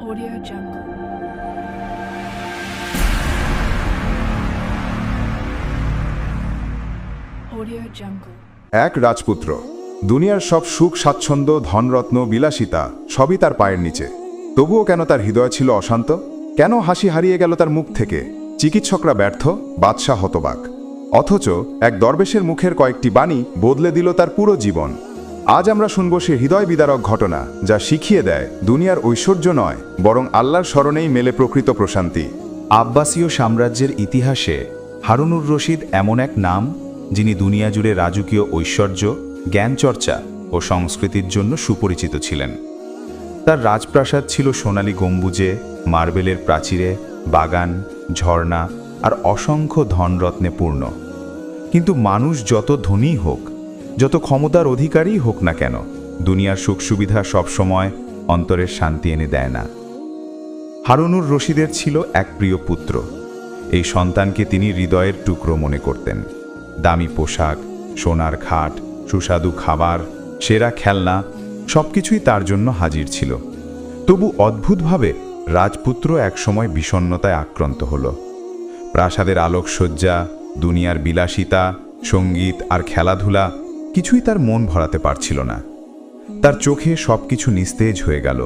Audio Jungle. Audio Jungle. এক রাজপুত্র, দুনিয়ার সব সুখ স্বাচ্ছন্দ্য ধনরত্ন বিলাসিতা সবই তার পায়ের নিচে। তবুও কেন তার হৃদয় ছিল অশান্ত? কেন হাসি হারিয়ে গেল তার মুখ থেকে? চিকিৎসকরা ব্যর্থ, বাদশাহ হতবাক। অথচ এক দরবেশের মুখের কয়েকটি বাণী বদলে দিল তার পুরো জীবন। আজ আমরা শুনব সে হৃদয় বিদারক ঘটনা, যা শিখিয়ে দেয় দুনিয়ার ঐশ্বর্য নয়, বরং আল্লাহর স্মরণেই মেলে প্রকৃত প্রশান্তি। আব্বাসীয় সাম্রাজ্যের ইতিহাসে হারুনুর রশিদ এমন এক নাম, যিনি দুনিয়া জুড়ে রাজকীয় ঐশ্বর্য, জ্ঞানচর্চা ও সংস্কৃতির জন্য সুপরিচিত ছিলেন। তার রাজপ্রাসাদ ছিল সোনালী গম্বুজে, মার্বেলের প্রাচীরে, বাগান, ঝর্ণা আর অসংখ্য ধনরত্নে পূর্ণ। কিন্তু মানুষ যত ধনী হোক, যত ক্ষমতার অধিকারী হোক না কেন, দুনিয়ার সুখ সুবিধা সবসময় অন্তরের শান্তি এনে দেয় না। হারুনুর রশিদের ছিল এক প্রিয় পুত্র। এই সন্তানকে তিনি হৃদয়ের টুকরো মনে করতেন। দামি পোশাক, সোনার খাট, সুস্বাদু খাবার, সেরা খেলনা সবকিছুই তার জন্য হাজির ছিল। তবু অদ্ভুতভাবে রাজপুত্র একসময় বিষণ্ণতায় আক্রান্ত হল। প্রাসাদের আলোকসজ্জা, দুনিয়ার বিলাসিতা, সঙ্গীত আর খেলাধুলা কিছুই তার মন ভরাতে পারছিল না। তার চোখে সবকিছু নিস্তেজ হয়ে গেল।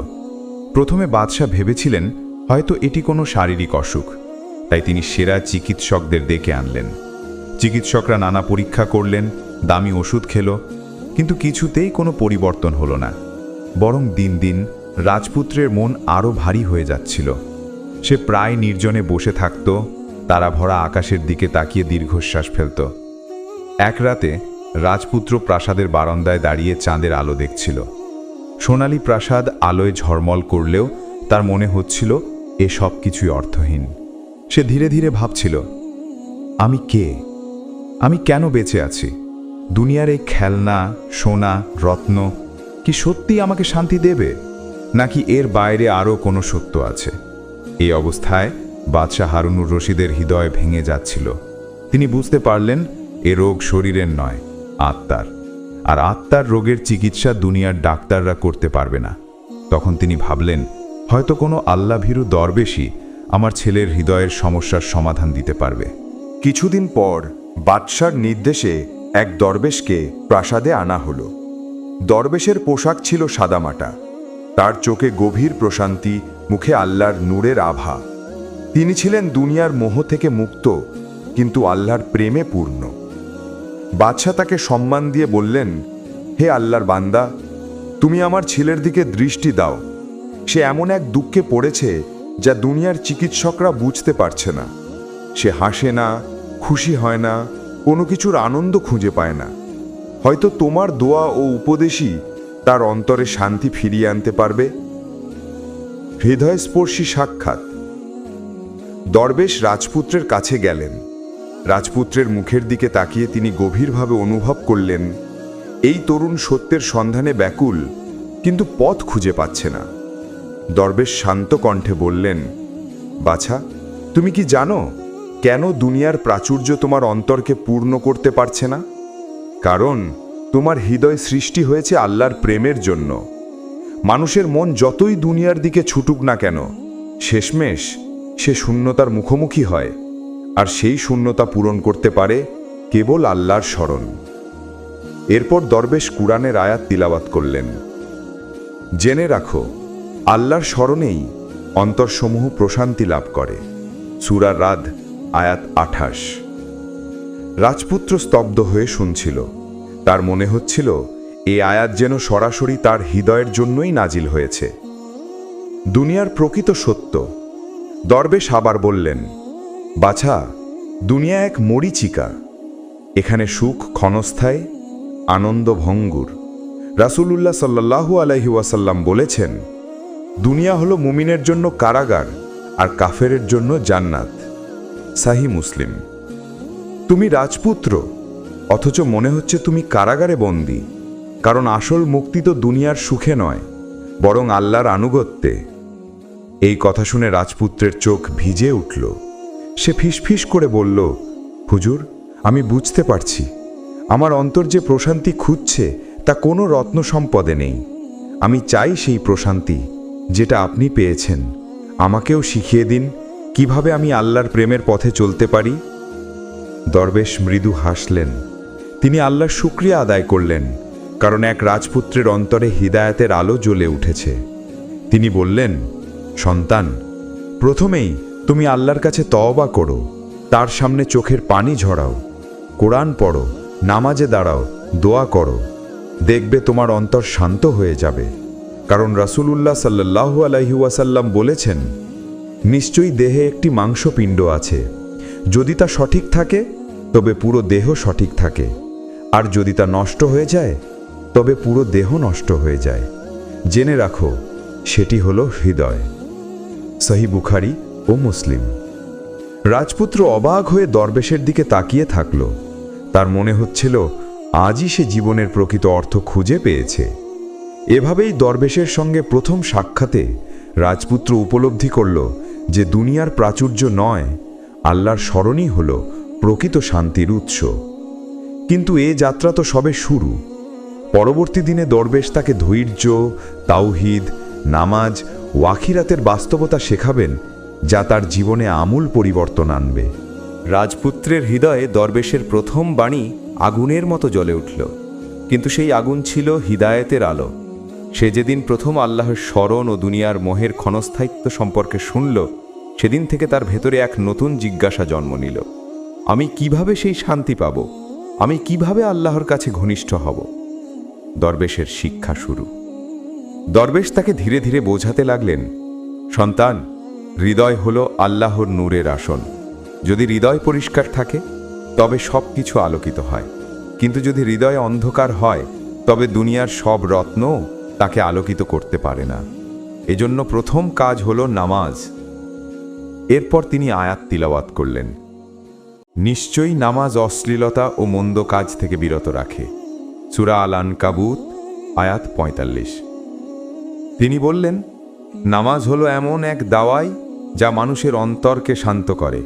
প্রথমে বাদশাহ ভেবেছিলেন হয়তো এটি কোনো শারীরিক অসুখ, তাই তিনি সেরা চিকিৎসকদের ডেকে আনলেন। চিকিৎসকরা নানা পরীক্ষা করলেন, দামি ওষুধ খেল, কিন্তু কিছুতেই কোনো পরিবর্তন হলো না। বরং দিন দিন রাজপুত্রের মন আরও ভারী হয়ে যাচ্ছিল। সে প্রায় নির্জনে বসে থাকত, তারা ভরা আকাশের দিকে তাকিয়ে দীর্ঘশ্বাস ফেলত। এক রাতে রাজপুত্র প্রাসাদের বারান্দায় দাঁড়িয়ে চাঁদের আলো দেখছিল। সোনালী প্রাসাদ আলোয় ঝলমল করলেও তার মনে হচ্ছিল এ সব কিছুই অর্থহীন। সে ধীরে ধীরে ভাবছিল, আমি কে? আমি কেন বেঁচে আছি? দুনিয়ার এই খেলনা, সোনা, রত্ন কি সত্যি আমাকে শান্তি দেবে, নাকি এর বাইরে আরও কোনো সত্য আছে? এই অবস্থায় বাদশাহ হারুনুর রশিদের হৃদয় ভেঙে যাচ্ছিল। তিনি বুঝতে পারলেন এ রোগ শরীরের নয়, আত্মার। আর আত্মার রোগের চিকিৎসা দুনিয়ার ডাক্তাররা করতে পারবে না। তখন তিনি ভাবলেন, হয়তো কোনো আল্লাভীরু দরবেশই আমার ছেলের হৃদয়ের সমস্যার সমাধান দিতে পারবে। কিছুদিন পর বাদশার নির্দেশে এক দরবেশকে প্রাসাদে আনা হলো। দরবেশের পোশাক ছিল সাদামাটা, তার চোখে গভীর প্রশান্তি, মুখে আল্লাহর নূরের আভা। তিনি ছিলেন দুনিয়ার মোহ থেকে মুক্ত, কিন্তু আল্লাহর প্রেমে পূর্ণ। বাদশাহ তাকে সম্মান দিয়ে বললেন, হে আল্লাহর বান্দা, তুমি আমার ছেলের দিকে দৃষ্টি দাও। সে এমন এক দুঃখে পড়েছে যা দুনিয়ার চিকিৎসকরা বুঝতে পারছে না। সে হাসে না, খুশি হয় না, কোনো কিছুর আনন্দ খুঁজে পায় না। হয়তো তোমার দোয়া ও উপদেশই তার অন্তরে শান্তি ফিরিয়ে আনতে পারবে। হৃদয়স্পর্শী সাক্ষাৎ। দরবেশ রাজপুত্রের কাছে গেলেন। রাজপুত্রের মুখের দিকে তাকিয়ে তিনি গভীরভাবে অনুভব করলেন, এই তরুণ সত্যের সন্ধানে ব্যাকুল, কিন্তু পথ খুঁজে পাচ্ছে না। দরবেশ শান্ত কণ্ঠে বললেন, বাছা, তুমি কি জানো কেন দুনিয়ার প্রাচুর্য তোমার অন্তরকে পূর্ণ করতে পারছে না? কারণ তোমার হৃদয় সৃষ্টি হয়েছে আল্লাহর প্রেমের জন্য। মানুষের মন যতই দুনিয়ার দিকে ছুটুক না কেন, শেষমেশ সে শূন্যতার মুখোমুখি হয়, আর সেই শূন্যতা পূরণ করতে পারে কেবল আল্লাহর স্মরণ। এরপর দরবেশ কুরআনের আয়াত তিলাওয়াত করলেন, জেনে রাখো, আল্লাহর স্মরণেই অন্তরসমূহ প্রশান্তি লাভ করে। সূরা রাদ আয়াত 28। রাজপুত্র স্তব্ধ হয়ে শুনছিল। তার মনে হচ্ছিল এই আয়াত যেন সরাসরি তার হৃদয়ের জন্যই নাজিল হয়েছে। দুনিয়ার প্রকৃত সত্য। দরবেশ আবার বললেন, বাছা, দুনিয়া এক মরীচিকা। এখানে সুখ ক্ষণস্থায়ী, আনন্দ ভঙ্গুর। রাসূলুল্লাহ সাল্লাল্লাহু আলাইহি ওয়াসাল্লাম বলেছেন, দুনিয়া হলো মুমিনের জন্য কারাগার, আর কাফেরের জন্য জান্নাত। সাহি মুসলিম। তুমি রাজপুত্র, অথচ মনে হচ্ছে তুমি কারাগারে বন্দী। কারণ আসল মুক্তি তো দুনিয়ার সুখে নয়, বরং আল্লাহর আনুগত্যে। এই কথা শুনে রাজপুত্রের চোখ ভিজে উঠল। সে ফিসফিস করে বলল, হুজুর, আমি বুঝতে পারছি। আমার অন্তর যে প্রশান্তি খুঁজছে তা কোনো রত্ন সম্পদে নেই। আমি চাই সেই প্রশান্তি, যেটা আপনি পেয়েছেন আমাকেও শিখিয়ে দিন কিভাবে আমি আল্লাহর প্রেমের পথে চলতে পারি। দরবেশ মৃদু হাসলেন। তিনি আল্লাহর শুকরিয়া আদায় করলেন, কারণ এক রাজপুত্রের অন্তরে হিদায়াতের আলো জ্বলে উঠেছে। তিনি বললেন, সন্তান, প্রথমেই তুমি আল্লাহর কাছে তওবা করো, তার সামনে চোখের পানি ঝরাও, কোরআন পড়ো, নামাজে দাঁড়াও, দোয়া করো। দেখবে তোমার অন্তর শান্ত হয়ে যাবে। কারণ রাসূলুল্লাহ সাল্লাল্লাহু আলাইহি ওয়াসাল্লাম বলেছেন, নিশ্চয়ই দেহে একটি মাংসপিণ্ড আছে, যদি তা সঠিক থাকে তবে পুরো দেহ সঠিক থাকে, আর যদি তা নষ্ট হয়ে যায় তবে পুরো দেহ নষ্ট হয়ে যায়। জেনে রাখো, সেটি হলো হৃদয়। সহিহ বুখারী ও মুসলিম। রাজপুত্র অবাক হয়ে দরবেশের দিকে তাকিয়ে থাকল। তার মনে হচ্ছিল আজই সে জীবনের প্রকৃত অর্থ খুঁজে পেয়েছে। এভাবেই দরবেশের সঙ্গে প্রথম সাক্ষাতে রাজপুত্র উপলব্ধি করল যে দুনিয়ার প্রাচুর্য নয়, আল্লাহর স্মরণই হল প্রকৃত শান্তির উৎস। কিন্তু এ যাত্রা তো সবে শুরু। পরবর্তী দিনে দরবেশ তাকে ধৈর্য, তাওহীদ, নামাজ ও আখিরাতের বাস্তবতা শেখাবেন, যা তার জীবনে আমূল পরিবর্তন আনবে। রাজপুত্রের হৃদয়ে দরবেশের প্রথম বাণী আগুনের মতো জ্বলে উঠল, কিন্তু সেই আগুন ছিল হিদায়েতের আলো। সে যেদিন প্রথম আল্লাহর স্মরণ ও দুনিয়ার মোহের ক্ষণস্থায়িত্ব সম্পর্কে শুনল, সেদিন থেকে তার ভেতরে এক নতুন জিজ্ঞাসা জন্ম নিল। আমি কিভাবে সেই শান্তি পাব? আমি কিভাবে আল্লাহর কাছে ঘনিষ্ঠ হব? দরবেশের শিক্ষা শুরু। দরবেশ তাকে ধীরে ধীরে বোঝাতে লাগলেন, সন্তান, হৃদয় হল আল্লাহর নূরের আসন। যদি হৃদয় পরিষ্কার থাকে তবে সব কিছু আলোকিত হয়, কিন্তু যদি হৃদয় অন্ধকার হয় তবে দুনিয়ার সব রত্ন তাকে আলোকিত করতে পারে না। এজন্য প্রথম কাজ হল নামাজ। এরপর তিনি আয়াত তিলাওয়াত করলেন। নিশ্চয়ই নামাজ অশ্লীলতা ও মন্দ কাজ থেকে বিরত রাখে। সূরা আল আনকাবুত আয়াত ৪৫। তিনি বললেন, নামাজ হলো এমন এক দাওয়াই যা মানুষের অন্তরকে শান্ত করে।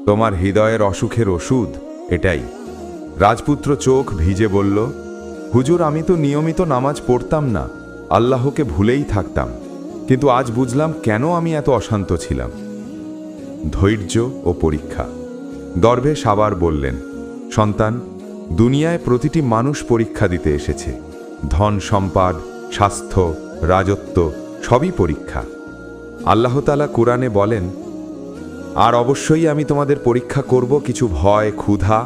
তোমার হৃদয়ের অসুখের ওষুধ এটাই। রাজপুত্র চোখ ভিজে বলল, হুজুর, আমি তো নিয়মিত নামাজ পড়তাম না, আল্লাহকে ভুলেই থাকতাম, কিন্তু আজ বুঝলাম কেন আমি এত অশান্ত ছিলাম। ধৈর্য ও পরীক্ষা। দরবেশ আবার বললেন, সন্তান, দুনিয়ায় প্রতিটি মানুষ পরীক্ষা দিতে এসেছে। ধন সম্পদ, স্বাস্থ্য, রাজত্ব সবই পরীক্ষা। আল্লাহ তাআলা কুরআনে বলেন, আর অবশ্যই আমি তোমাদের পরীক্ষা করব কিছু ভয়, ক্ষুধা,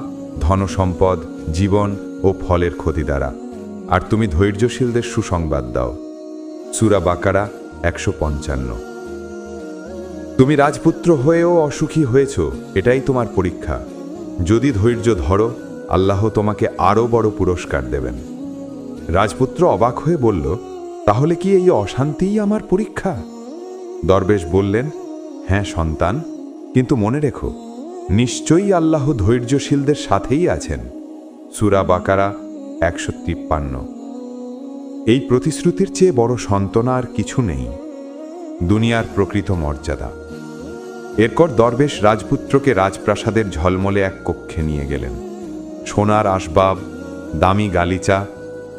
ধনসম্পদ, জীবন ও ফলের ক্ষতি দ্বারা, আর তুমি ধৈর্যশীলদের সুসংবাদ দাও। সূরা বাকারা ১৫৫। তুমি রাজপুত্র হয়েও অসুখী হয়েছ, এটাই তোমার পরীক্ষা। যদি ধৈর্য ধরো, আল্লাহ তোমাকে আরও বড় পুরস্কার দেবেন। রাজপুত্র অবাক হয়ে বলল, তাহলে কি এই অশান্তিই আমার পরীক্ষা? দরবেশ বললেন, হ্যাঁ সন্তান, কিন্তু মনে রেখো, নিশ্চয়ই আল্লাহ ধৈর্যশীলদের সাথেই আছেন। সূরা বাকারা ১৫৩। এই প্রতিশ্রুতির চেয়ে বড় সান্ত্বনা আর কিছু নেই। দুনিয়ার প্রকৃত মর্যাদা। এরপর দরবেশ রাজপুত্রকে রাজপ্রাসাদের ঝলমলে এক কক্ষে নিয়ে গেলেন। সোনার আসবাব, দামি গালিচা,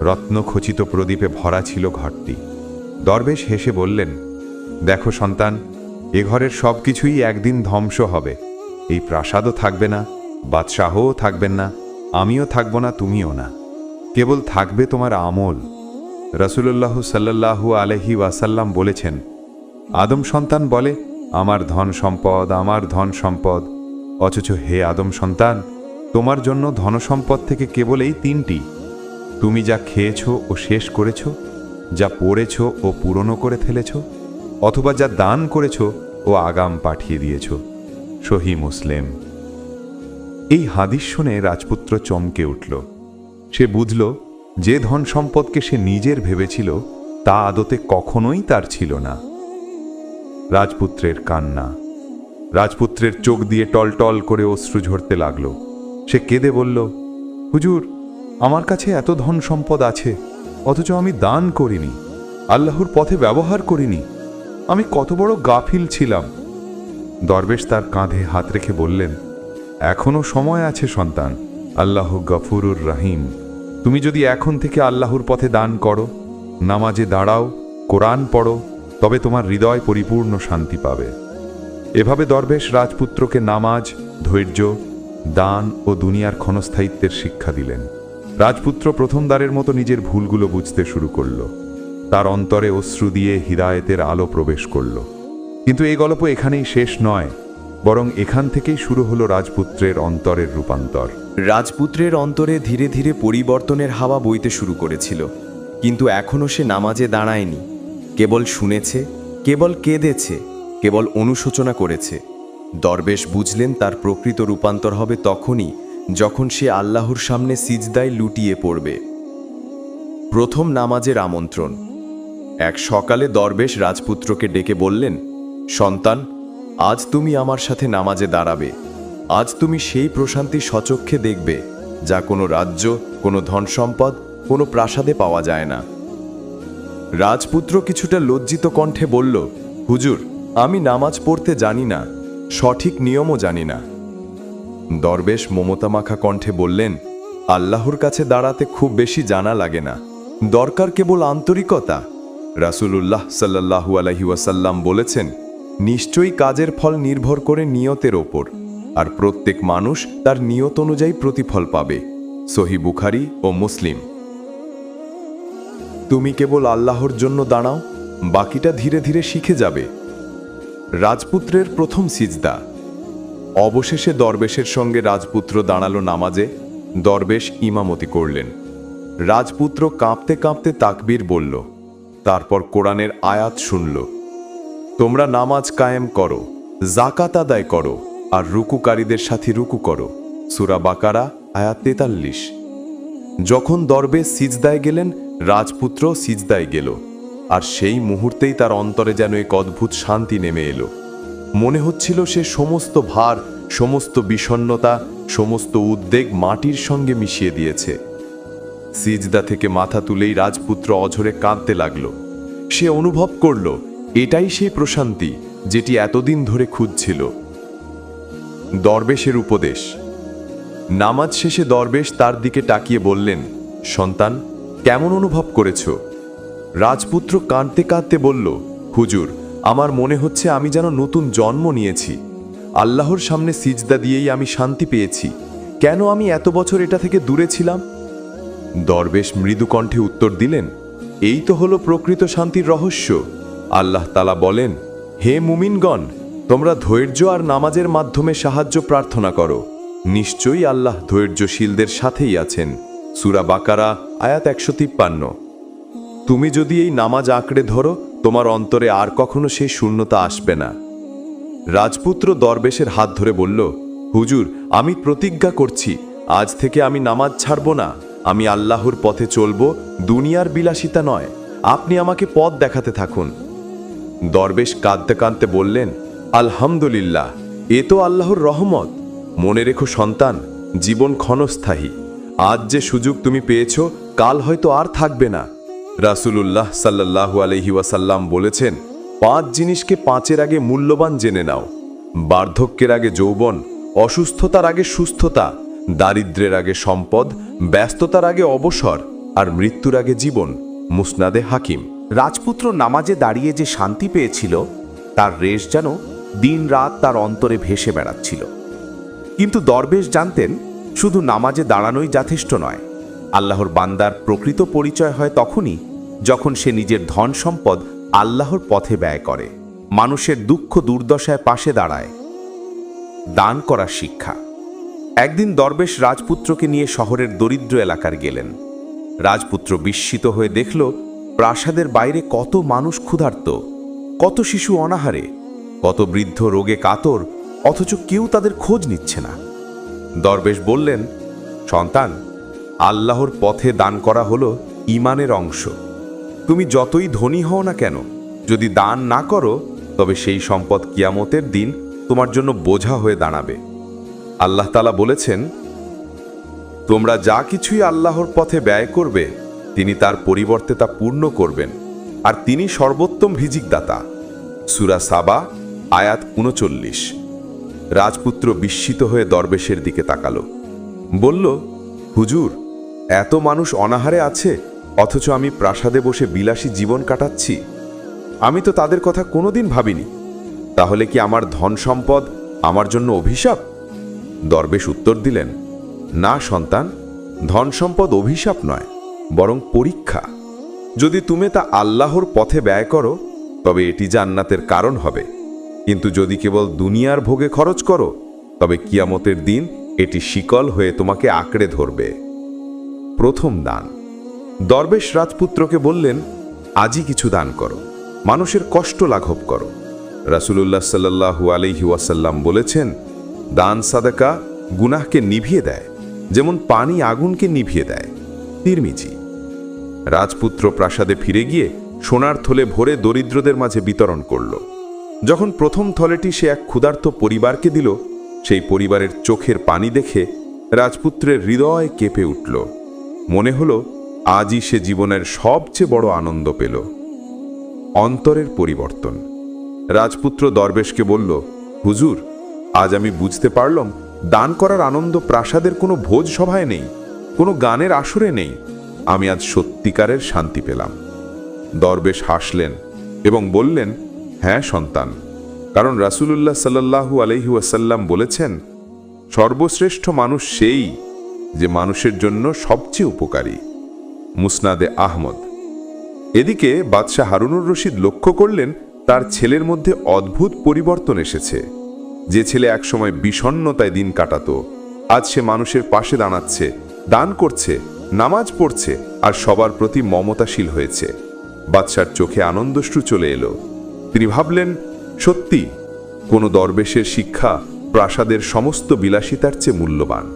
রত্নখচিত প্রদীপে ভরা ছিল ঘরটি। দরবেশ হেসে বললেন, দেখো সন্তান, এ ঘরের সব কিছুই একদিন ধ্বংস হবে। এই প্রাসাদও থাকবে না, বাদশাহও থাকবেন না, আমিও থাকব না, তুমিও না। কেবল থাকবে তোমার আমল। রাসূলুল্লাহ সাল্লাল্লাহু আলাইহি ওয়াসাল্লাম বলেছেন, আদম সন্তান বলে, আমার ধন সম্পদ, আমার ধন সম্পদ। অথচ হে আদম সন্তান, তোমার জন্য ধনসম্পদ থেকে কেবল এই ৩টি: তুমি যা খেয়েছ ও শেষ করেছ, যা পড়েছ ও পূরণও করে ফেলেছ, অথবা যা দান করেছ ও আগাম পাঠিয়ে দিয়েছ। সহিহ মুসলিম। এই হাদিস শুনে রাজপুত্র চমকে উঠল। সে বুঝল, যে ধন সম্পদকে সে নিজের ভেবেছিল তা আদতে কখনোই তার ছিল না। রাজপুত্রের কান্না। রাজপুত্রের চোখ দিয়ে টলটল করে অশ্রু ঝরতে লাগল। সে কেঁদে বলল, হুজুর, আমার কাছে এত ধন সম্পদ আছে, অথচ আমি দান করিনি, আল্লাহর পথে ব্যবহার করিনি। আমি কত বড় গাফিল ছিলাম। দরবেশ তার কাঁধে হাত রেখে বললেন, এখনো সময় আছে সন্তান, আল্লাহ গফুরুর রহিম। তুমি যদি এখন থেকে আল্লাহর পথে দান করো, নামাজে দাঁড়াও, কোরআন পড়ো, তবে তোমার হৃদয় পরিপূর্ণ শান্তি পাবে। এভাবে দরবেশ রাজপুত্রকে নামাজ, ধৈর্য, দান ও দুনিয়ার ক্ষণস্থায়িত্বের শিক্ষা দিলেন। রাজপুত্র প্রথমবারের মতো নিজের ভুলগুলো বুঝতে শুরু করল। তার অন্তরে অশ্রু দিয়ে হিদায়েতের আলো প্রবেশ করল। কিন্তু এই গল্প এখানেই শেষ নয়, বরং এখান থেকেই শুরু হলো রাজপুত্রের অন্তরের রূপান্তর। রাজপুত্রের অন্তরে ধীরে ধীরে পরিবর্তনের হাওয়া বইতে শুরু করেছিল, কিন্তু এখনও সে নামাজে দাঁড়ায়নি। কেবল শুনেছে, কেবল কেঁদেছে, কেবল অনুশোচনা করেছে। দরবেশ বুঝলেন তার প্রকৃত রূপান্তর হবে তখনই যখন সে আল্লাহর সামনে সিজদায় লুটিয়ে পড়বে। প্রথম নামাজের আমন্ত্রণ। এক সকালে দরবেশ রাজপুত্রকে ডেকে বললেন, সন্তান, আজ তুমি আমার সাথে নামাজে দাঁড়াবে। আজ তুমি সেই প্রশান্তি স্বচক্ষে দেখবে যা কোনো রাজ্য, কোনো ধনসম্পদ, কোনো প্রাসাদে পাওয়া যায় না। রাজপুত্র কিছুটা লজ্জিত কণ্ঠে বলল, হুজুর, আমি নামাজ পড়তে জানি না, সঠিক নিয়মও জানি না। দরবেশ মমতামাখা কণ্ঠে বললেন, আল্লাহর কাছে দাঁড়াতে খুব বেশি জানা লাগে না, দরকার কেবল আন্তরিকতা। রাসূলুল্লাহ সাল্লাল্লাহু আলাইহি ওয়াসাল্লাম বলেছেন, নিশ্চয়ই কাজের ফল নির্ভর করে নিয়তের ওপর, আর প্রত্যেক মানুষ তার নিয়ত অনুযায়ী প্রতিফল পাবে। সহিহ বুখারী ও মুসলিম। তুমি কেবল আল্লাহর জন্য দাঁড়াও, বাকিটা ধীরে ধীরে শিখে যাবে। রাজপুত্রের প্রথম সিজদা। অবশেষে দরবেশের সঙ্গে রাজপুত্র দাঁড়ালো নামাজে। দরবেশ ইমামতি করলেন। রাজপুত্র কাঁপতে কাঁপতে তাকবীর বলল, তারপর কোরআনের আয়াত শুনল, তোমরা নামাজ কায়েম করো, যাকাত আদায় করো, আর রুকুকারীদের সাথে রুকু করো। সূরা বাকারা আয়াত 43। যখন দরবেশ সিজদায় গেলেন, রাজপুত্র সিজদায় গেল, আর সেই মুহূর্তেই তার অন্তরে যেন এক অদ্ভুত শান্তি নেমে এলো। মনে হচ্ছিল সে সমস্ত ভার, সমস্ত বিষণ্ণতা, সমস্ত উদ্বেগ মাটির সঙ্গে মিশিয়ে দিয়েছে। সিজদা থেকে মাথা তুলেই রাজপুত্র অঝরে কাঁদতে লাগল। সে অনুভব করল এটাই সেই প্রশান্তি যেটি এতদিন ধরে খুঁজছিল। দরবেশের উপদেশ। নামাজ শেষে দরবেশ তার দিকে তাকিয়ে বললেন, সন্তান, কেমন অনুভব করেছ? রাজপুত্র কাঁদতে কাঁদতে বলল, হুজুর, আমার মনে হচ্ছে আমি যেন নতুন জন্ম নিয়েছি। আল্লাহর সামনে সিজদা দিয়েই আমি শান্তি পেয়েছি। কেন আমি এত বছর এটা থেকে দূরে ছিলাম? দরবেশ মৃদু কণ্ঠে উত্তর দিলেন, এই তো হলো প্রকৃত শান্তির রহস্য। আল্লাহ তাআলা বলেন, হে মুমিনগণ, তোমরা ধৈর্য আর নামাজের মাধ্যমে সাহায্য প্রার্থনা করো। নিশ্চয়ই আল্লাহ ধৈর্যশীলদের সাথেই আছেন। সূরা বাকারা আয়াত 153। তুমি যদি এই নামাজ আঁকড়ে ধরো, তোমার অন্তরে আর কখনো সেই শূন্যতা আসবে না। রাজপুত্র দরবেশের হাত ধরে বলল, হুজুর, আমি প্রতিজ্ঞা করছি, আজ থেকে আমি নামাজ ছাড়ব না। আমি আল্লাহর পথে চলব, দুনিয়ার বিলাসিতা নয়। আপনি আমাকে পথ দেখাতে থাকুন। দরবেশ কাঁদতে কাঁদতে বললেন, আলহামদুলিল্লাহ, এ তো আল্লাহর রহমত। মনে রেখো সন্তান, জীবন ক্ষণস্থায়ী। আজ যে সুযোগ তুমি পেয়েছ, কাল হয়তো আর থাকবে না। রাসূলুল্লাহ সাল্লাল্লাহু আলাইহি ওয়াসাল্লাম বলেছেন, 5 জিনিসকে 5-এর আগে মূল্যবান জেনে নাও। বার্ধক্যের আগে যৌবন, অসুস্থতার আগে সুস্থতা, দারিদ্র্যের আগে সম্পদ, ব্যস্ততার আগে অবসর, আর মৃত্যুর আগে জীবন। মুসনাদে হাকিম। রাজপুত্র নামাজে দাঁড়িয়ে যে শান্তি পেয়েছিল, তার রেশ যেন দিন-রাত তার অন্তরে ভেসে বেড়াচ্ছিল। কিন্তু দরবেশ জানতেন, শুধু নামাজে দাঁড়ানোই যথেষ্ট নয়। আল্লাহর বান্দার প্রকৃত পরিচয় হয় তখনই যখন সে নিজের ধন সম্পদ আল্লাহর পথে ব্যয় করে, মানুষের দুঃখ দুর্দশায় পাশে দাঁড়ায়। দান করার শিক্ষা। একদিন দরবেশ রাজপুত্রকে নিয়ে শহরের দরিদ্র এলাকার গেলেন। রাজপুত্র বিস্মিত হয়ে দেখল, প্রাসাদের বাইরে কত মানুষ ক্ষুধার্ত, কত শিশু অনাহারে, কত বৃদ্ধ রোগে কাতর, অথচ কেউ তাদের খোঁজ নিচ্ছে না। দরবেশ বললেন, সন্তান, আল্লাহর পথে দান করা হলো ঈমানের অংশ। তুমি যতই ধনী হও না কেন, যদি দান না করো, তবে সেই সম্পদ কিয়ামতের দিন তোমার জন্য বোঝা হয়ে দাঁড়াবে। আল্লাহ তাআলা বলেছেন, তোমরা যা কিছুই আল্লাহর পথে ব্যয় করবে, তিনি তার পরিবর্তে তা পূর্ণ করবেন, আর তিনি সর্বোত্তম রিজিকদাতা। সূরা সাবা আয়াত 39। রাজপুত্র বিস্মিত হয়ে দরবেশের দিকে তাকালো, বলল, হুজুর, এত মানুষ অনাহারে আছে, অথচ আমি প্রাসাদে বসে বিলাসী জীবন কাটাচ্ছি। আমি তো তাদের কথা কোনোদিন ভাবিনি। তাহলে কি আমার ধন সম্পদ আমার জন্য অভিশাপ? দরবেশ উত্তর দিলেন, না সন্তান, ধন সম্পদ অভিশাপ নয়, বরং পরীক্ষা। যদি তুমি তা আল্লাহর পথে ব্যয় করো তবে এটি জান্নাতের কারণ হবে, কিন্তু যদি কেবল দুনিয়ার ভোগে খরচ করো তবে কিয়ামতের দিন এটি শিকল হয়ে তোমাকে আঁকড়ে ধরবে। প্রথম দান। দরবেশ রাজপুত্রকে বললেন, আজই কিছু দান করো, মানুষের কষ্ট লাঘব করো। রাসূলুল্লাহ সাল্লাল্লাহু আলাইহি ওয়াসাল্লাম বলেছেন, দান সাদাকা গুনাহকে নিভিয়ে দেয়, যেমন পানি আগুনকে নিভিয়ে দেয়। তিরমিজি। রাজপুত্র প্রাসাদে ফিরে গিয়ে সোনার থলে ভরে দরিদ্রদের মাঝে বিতরণ করল। যখন প্রথম থলেটি সে এক ক্ষুধার্ত পরিবারকে দিল, সেই পরিবারের চোখের পানি দেখে রাজপুত্রের হৃদয় কেঁপে উঠল। মনে হলো আজই সে জীবনের সবচেয়ে বড় আনন্দ পেল। অন্তরের পরিবর্তন। রাজপুত্র দরবেশকে বলল, হুজুর, আজ আমি বুঝতে পারলাম দান করার আনন্দ প্রাসাদের কোনো ভোজ সভায় নেই, কোনো গানের আসরে নেই। আমি আজ সত্যিকারের শান্তি পেলাম। দরবেশ হাসলেন এবং বললেন, হ্যাঁ সন্তান, কারণ রাসূলুল্লাহ সাল্লাল্লাহু আলাইহি ওয়াসাল্লাম বলেছেন, সর্বশ্রেষ্ঠ মানুষ সেই যে মানুষের জন্য সবচেয়ে উপকারী। মুসনাদে আহমদ। এদিকে বাদশাহ হারুনুর রশিদ লক্ষ্য করলেন তার ছেলের মধ্যে অদ্ভুত পরিবর্তন এসেছে। যে ছেলে একসময় বিষণ্ণতায় দিন কাটাতো, আজ সে মানুষের পাশে দাঁড়াচ্ছে, দান করছে, নামাজ পড়ছে আর সবার প্রতি মমতাশীল হয়েছে। বাদশার চোখে আনন্দশ্রু চলে এলো। তিনি ভাবলেন, সত্যি কোনো দরবেশের শিক্ষা প্রাসাদের সমস্ত বিলাসিতার চেয়ে মূল্যবান।